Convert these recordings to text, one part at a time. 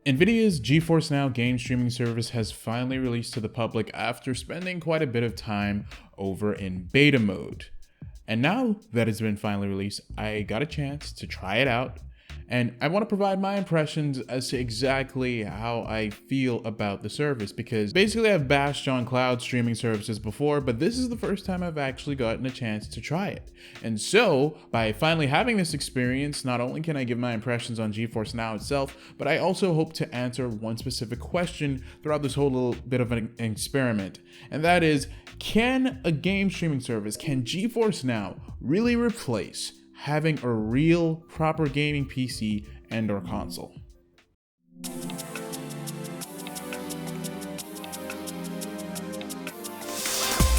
Nvidia's GeForce Now game streaming service has finally released to the public after spending quite a bit of time over in beta mode. And now that it's been finally released, I got a chance to try it out, and I want to provide my impressions as to exactly how I feel about the service, because basically I've bashed on cloud streaming services before, but this is the first time I've actually gotten a chance to try it. And so, by finally having this experience, not only can I give my impressions on GeForce Now itself, but I also hope to answer one specific question throughout this whole little bit of an experiment. And that is, can a game streaming service, can GeForce Now really replace having a real proper gaming PC and or console?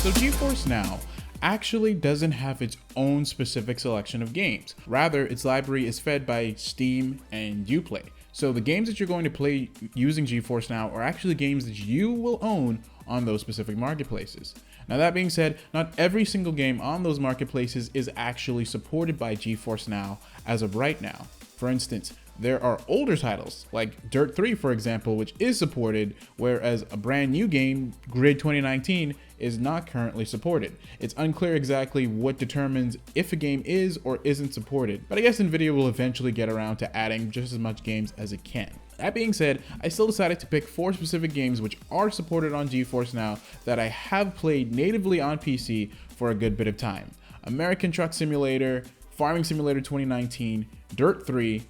So GeForce Now actually doesn't have its own specific selection of games. Rather, its library is fed by Steam and Uplay. So the games that you're going to play using GeForce Now are actually games that you will own on those specific marketplaces. Now that being said, not every single game on those marketplaces is actually supported by GeForce Now as of right now. For instance, there are older titles like Dirt 3, for example, which is supported, whereas a brand new game, Grid 2019, is not currently supported. It's unclear exactly what determines if a game is or isn't supported, but I guess Nvidia will eventually get around to adding just as much games as it can. That being said, I still decided to pick 4 specific games which are supported on GeForce Now that I have played natively on PC for a good bit of time. American Truck Simulator, Farming Simulator 2019, Dirt 3,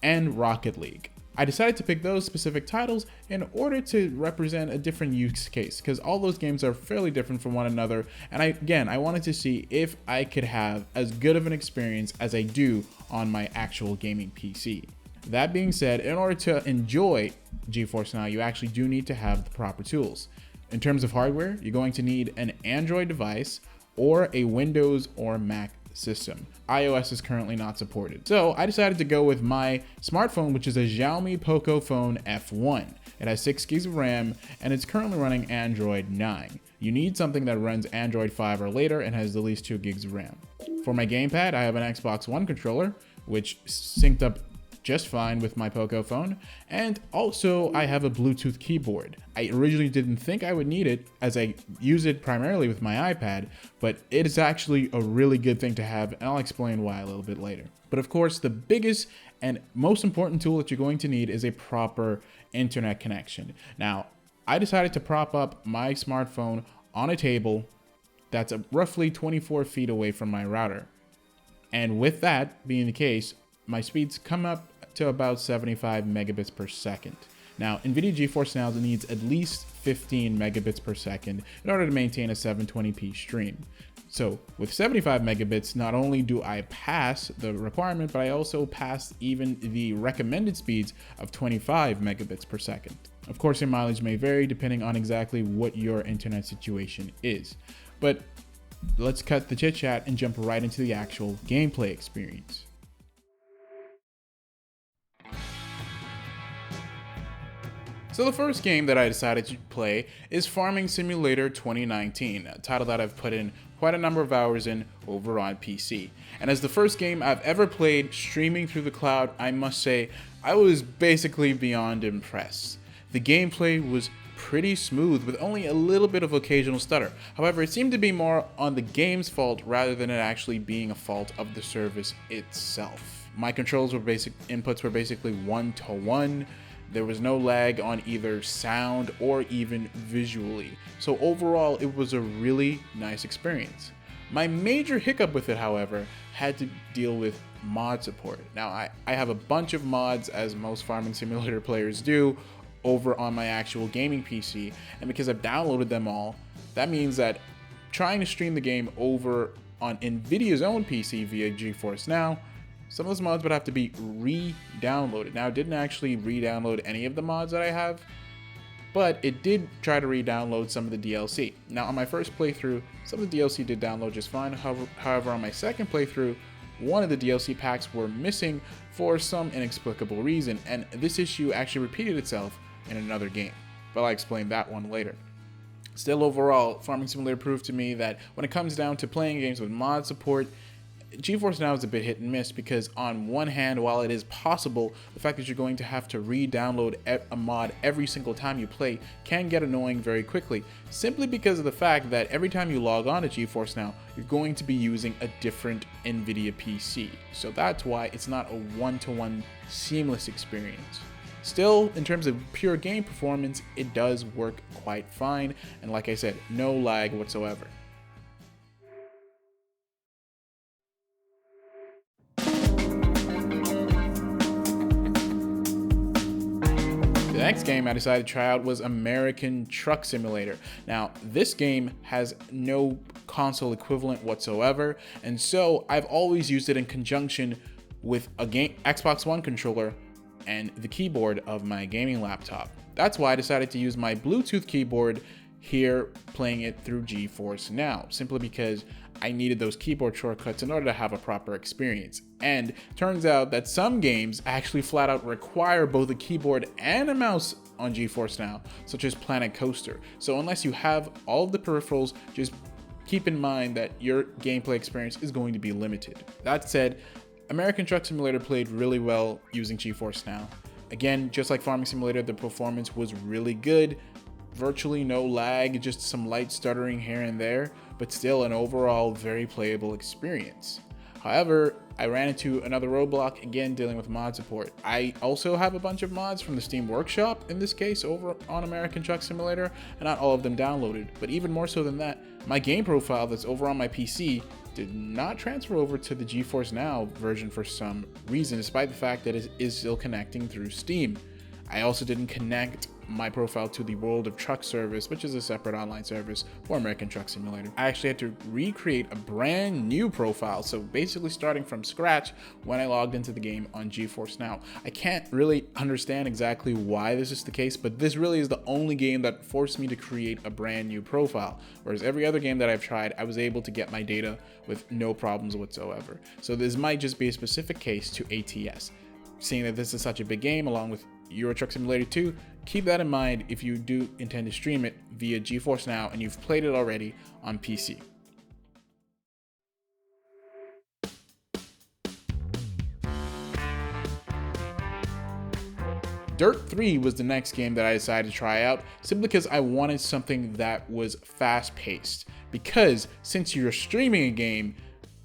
and Rocket League. I decided to pick those specific titles in order to represent a different use case, because all those games are fairly different from one another, and I wanted to see if I could have as good of an experience as I do on my actual gaming PC. That being said, in order to enjoy GeForce Now, you actually do need to have the proper tools. In terms of hardware, you're going to need an Android device or a Windows or Mac system. iOS is currently not supported. So I decided to go with my smartphone, which is a Xiaomi Poco Phone F1. It has 6 gigs of RAM and it's currently running Android 9. You need something that runs Android 5 or later and has at least 2 gigs of RAM. For my gamepad, I have an Xbox One controller, which synced up just fine with my Poco phone, and also I have a Bluetooth keyboard. I originally didn't think I would need it, as I use it primarily with my iPad, but it is actually a really good thing to have, and I'll explain why a little bit later. But of course, the biggest and most important tool that you're going to need is a proper internet connection. Now, I decided to prop up my smartphone on a table that's roughly 24 feet away from my router. And with that being the case, my speeds come up to about 75 megabits per second. Now, Nvidia GeForce Now needs at least 15 megabits per second in order to maintain a 720p stream. So with 75 megabits, not only do I pass the requirement, but I also pass even the recommended speeds of 25 megabits per second. Of course, your mileage may vary depending on exactly what your internet situation is. But let's cut the chit chat and jump right into the actual gameplay experience. So the first game that I decided to play is Farming Simulator 2019, a title that I've put in quite a number of hours in over on PC. And as the first game I've ever played streaming through the cloud, I must say I was basically beyond impressed. The gameplay was pretty smooth with only a little bit of occasional stutter. However, it seemed to be more on the game's fault rather than it actually being a fault of the service itself. My controls were inputs were basically 1-to-1. There was no lag on either sound or even visually. So overall, it was a really nice experience. My major hiccup with it, however, had to deal with mod support. Now, I have a bunch of mods, as most Farming Simulator players do, over on my actual gaming PC, and because I've downloaded them all, that means that trying to stream the game over on Nvidia's own PC via GeForce Now, some of those mods would have to be re-downloaded. Now, it didn't actually re-download any of the mods that I have, but it did try to re-download some of the DLC. Now, on my first playthrough, some of the DLC did download just fine. However, on my second playthrough, one of the DLC packs were missing for some inexplicable reason, and this issue actually repeated itself in another game, but I'll explain that one later. Still, overall, Farming Simulator proved to me that when it comes down to playing games with mod support, GeForce Now is a bit hit and miss because on one hand, while it is possible, the fact that you're going to have to re-download a mod every single time you play can get annoying very quickly, simply because of the fact that every time you log on to GeForce Now, you're going to be using a different Nvidia PC. So that's why it's not a one-to-one seamless experience. Still, in terms of pure game performance, it does work quite fine, and like I said, no lag whatsoever. The next game I decided to try out was American Truck Simulator. Now, this game has no console equivalent whatsoever, and so I've always used it in conjunction with a Xbox One controller and the keyboard of my gaming laptop. That's why I decided to use my Bluetooth keyboard here, playing it through GeForce Now, simply because I needed those keyboard shortcuts in order to have a proper experience. And turns out that some games actually flat out require both a keyboard and a mouse on GeForce Now, such as Planet Coaster. So unless you have all of the peripherals, just keep in mind that your gameplay experience is going to be limited. That said, American Truck Simulator played really well using GeForce Now. Again, just like Farming Simulator, the performance was really good. Virtually no lag, just some light stuttering here and there, but still an overall very playable experience. However, I ran into another roadblock, again dealing with mod support. I also have a bunch of mods from the Steam Workshop, in this case over on American Truck Simulator, and not all of them downloaded. But even more so than that, my game profile that's over on my PC did not transfer over to the GeForce Now version for some reason, despite the fact that it is still connecting through Steam. I also didn't connect my profile to the World of Truck service, which is a separate online service for American Truck Simulator. I actually had to recreate a brand new profile, so basically starting from scratch when I logged into the game on GeForce Now. I can't really understand exactly why this is the case, but this really is the only game that forced me to create a brand new profile, whereas every other game that I've tried, I was able to get my data with no problems whatsoever. So this might just be a specific case to ATS. Seeing that this is such a big game, along with Euro Truck Simulator 2, keep that in mind if you do intend to stream it via GeForce Now and you've played it already on PC. Dirt 3 was the next game that I decided to try out, simply because I wanted something that was fast-paced. Because since you're streaming a game,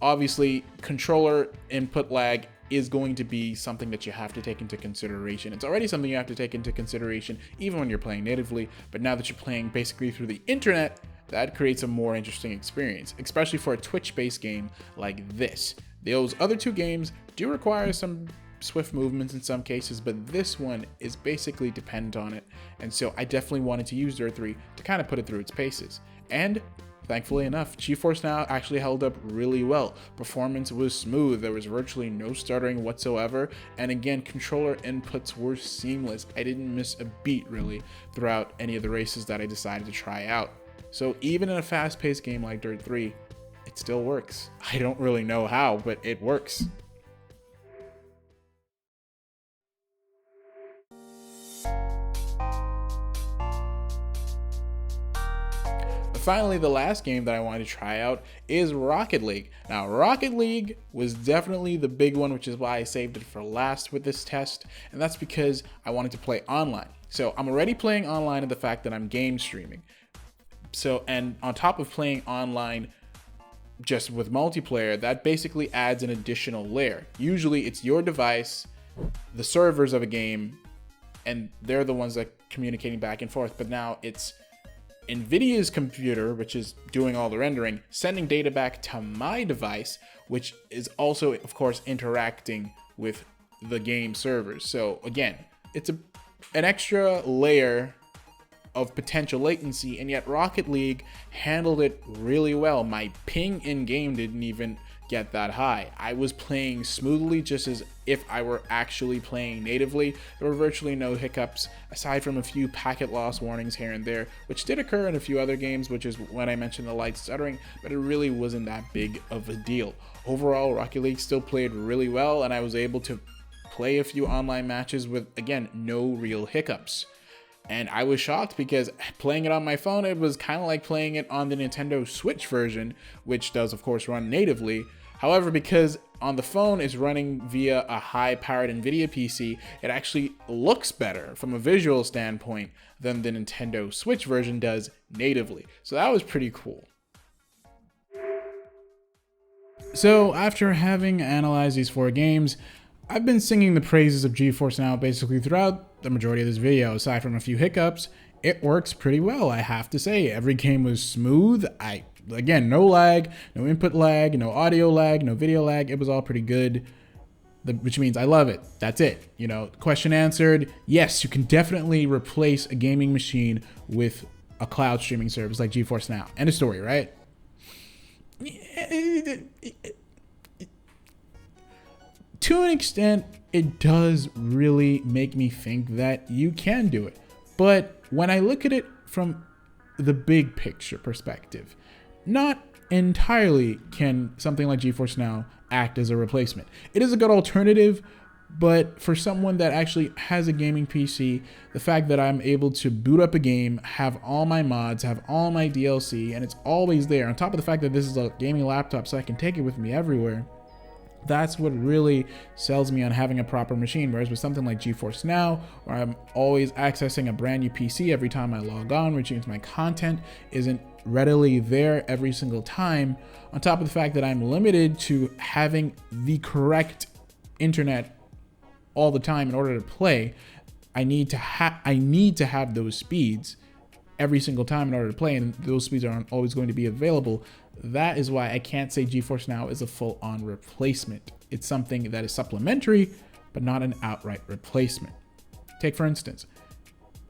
obviously controller input lag is going to be something that you have to take into consideration. It's already something you have to take into consideration even when you're playing natively, but now that you're playing basically through the internet, that creates a more interesting experience, especially for a Twitch-based game like this. Those other two games do require some swift movements in some cases, but this one is basically dependent on it, and so I definitely wanted to use Dirt 3 to kind of put it through its paces. And thankfully enough, GeForce Now actually held up really well. Performance was smooth, there was virtually no stuttering whatsoever, and again, controller inputs were seamless. I didn't miss a beat really throughout any of the races that I decided to try out. So even in a fast-paced game like Dirt 3, it still works. I don't really know how, but it works. Finally, the last game that I wanted to try out is Rocket League. Now, Rocket League was definitely the big one, which is why I saved it for last with this test, and that's because I wanted to play online. So I'm already playing online, and the fact that I'm game streaming. So, and on top of playing online just with multiplayer, that basically adds an additional layer. Usually it's your device, the servers of a game, and they're the ones that are communicating back and forth, but now it's Nvidia's computer, which is doing all the rendering, sending data back to my device, which is also, of course, interacting with the game servers. So again, it's an extra layer of potential latency, and yet Rocket League handled it really well. My ping in game didn't even get that high. I was playing smoothly, just as if I were actually playing natively. There were virtually no hiccups, aside from a few packet loss warnings here and there, which did occur in a few other games, which is when I mentioned the light stuttering, but it really wasn't that big of a deal. Overall, Rocket League still played really well, and I was able to play a few online matches with, again, no real hiccups. And I was shocked because playing it on my phone, it was kind of like playing it on the Nintendo Switch version, which does, of course, run natively. However, because on the phone is running via a high-powered Nvidia PC, it actually looks better from a visual standpoint than the Nintendo Switch version does natively. So that was pretty cool. So after having analyzed these 4 games, I've been singing the praises of GeForce Now basically throughout the majority of this video. Aside from a few hiccups, it works pretty well, I have to say. Every game was smooth. Again, no lag, no input lag, no audio lag, no video lag. It was all pretty good, which means I love it. That's it. You know, question answered. Yes, you can definitely replace a gaming machine with a cloud streaming service like GeForce Now. End of story, right? To an extent, it does really make me think that you can do it. But when I look at it from the big picture perspective, not entirely can something like GeForce Now act as a replacement. It is a good alternative, but for someone that actually has a gaming PC, the fact that I'm able to boot up a game, have all my mods, have all my DLC, and it's always there, on top of the fact that this is a gaming laptop so I can take it with me everywhere, that's what really sells me on having a proper machine. Whereas with something like GeForce Now, where I'm always accessing a brand new PC every time I log on, which means my content isn't readily there every single time, on top of the fact that I'm limited to having the correct internet all the time in order to play, I need to have those speeds every single time in order to play, and those speeds aren't always going to be available. That is why I can't say GeForce Now is a full-on replacement. It's something that is supplementary, but not an outright replacement. Take for instance,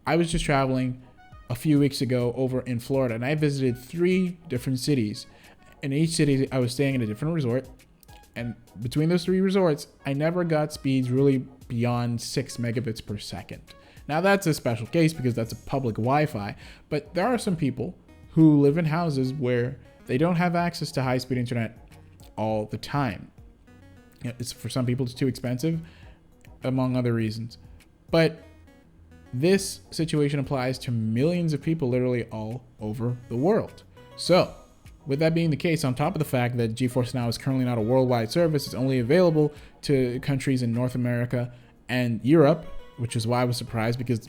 I was just traveling a few weeks ago over in Florida, and I visited 3 different cities. In each city, I was staying in a different resort, and between those 3 resorts, I never got speeds really beyond 6 megabits per second. Now that's a special case because that's a public Wi-Fi, but there are some people who live in houses where they don't have access to high-speed internet all the time. For some people, it's too expensive, among other reasons. But this situation applies to millions of people literally all over the world. So, with that being the case, on top of the fact that GeForce Now is currently not a worldwide service, it's only available to countries in North America and Europe, which is why I was surprised because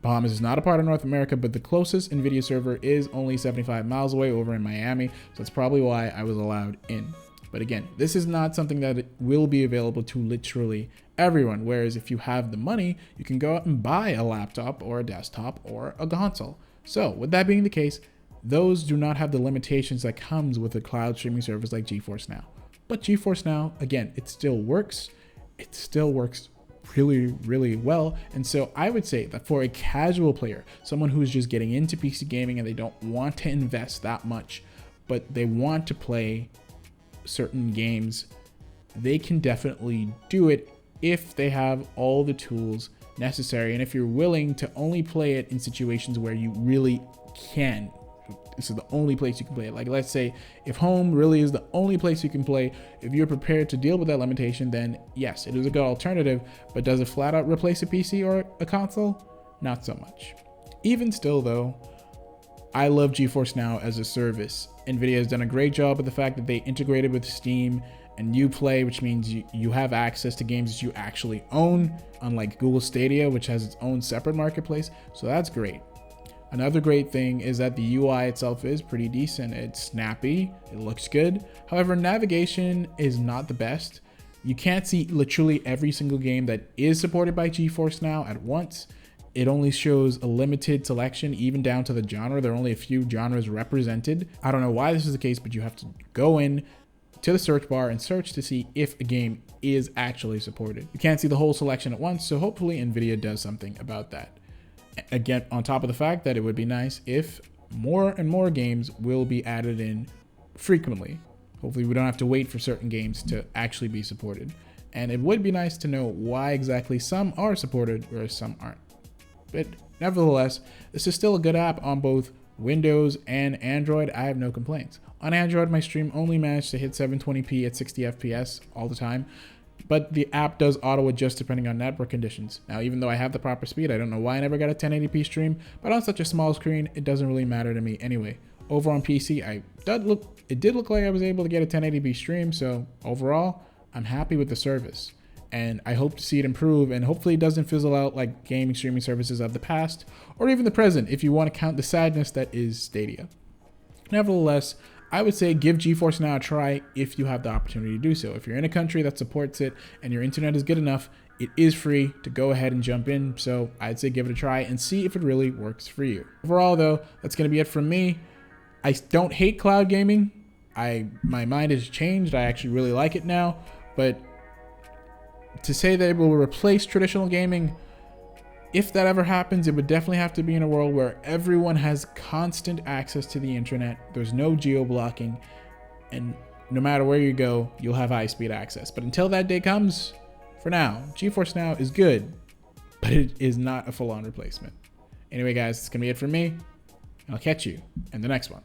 Bahamas is not a part of North America, but the closest Nvidia server is only 75 miles away over in Miami. So that's probably why I was allowed in. But again, this is not something that will be available to literally everyone. Whereas if you have the money, you can go out and buy a laptop or a desktop or a console. So with that being the case, those do not have the limitations that comes with a cloud streaming service like GeForce Now. But GeForce Now, again, it still works. It still works really, really well. And so I would say that for a casual player, someone who's just getting into PC gaming and they don't want to invest that much, but they want to play certain games, they can definitely do it if they have all the tools necessary. And if you're willing to only play it in situations where you really can. This is the only place you can play it. Like, let's say if home really is the only place you can play, if you're prepared to deal with that limitation, then yes, it is a good alternative. But does it flat out replace a PC or a console? Not so much. Even still though, I love GeForce Now as a service. Nvidia has done a great job with the fact that they integrated with Steam and Uplay, which means you have access to games that you actually own, unlike Google Stadia, which has its own separate marketplace. So that's great. Another great thing is that the UI itself is pretty decent. It's snappy, it looks good. However, navigation is not the best. You can't see literally every single game that is supported by GeForce Now at once. It only shows a limited selection, even down to the genre. There are only a few genres represented. I don't know why this is the case, but you have to go in to the search bar and search to see if a game is actually supported. You can't see the whole selection at once, so hopefully Nvidia does something about that. Again, on top of the fact that it would be nice if more and more games will be added in frequently. Hopefully we don't have to wait for certain games to actually be supported. And it would be nice to know why exactly some are supported whereas some aren't. But nevertheless, this is still a good app on both Windows and Android. I have no complaints. On Android, my stream only managed to hit 720p at 60 FPS all the time. But the app does auto adjust depending on network conditions. Now, even though I have the proper speed, I don't know why I never got a 1080p stream, but on such a small screen, it doesn't really matter to me anyway. over on PC. It did look like I was able to get a 1080p stream. So overall, I'm happy with the service, and I hope to see it improve, and hopefully it doesn't fizzle out like gaming streaming services of the past or even the present, if you want to count the sadness that is Stadia. Nevertheless, I would say give GeForce Now a try if you have the opportunity to do so. If you're in a country that supports it and your internet is good enough, it is free to go ahead and jump in. So I'd say give it a try and see if it really works for you. Overall though, that's going to be it from me. I don't hate cloud gaming. My mind has changed. I actually really like it now, but to say that it will replace traditional gaming, if that ever happens, it would definitely have to be in a world where everyone has constant access to the internet. There's no geo-blocking, and no matter where you go, you'll have high-speed access. But until that day comes, for now, GeForce Now is good, but it is not a full-on replacement. Anyway, guys, that's going to be it for me. I'll catch you in the next one.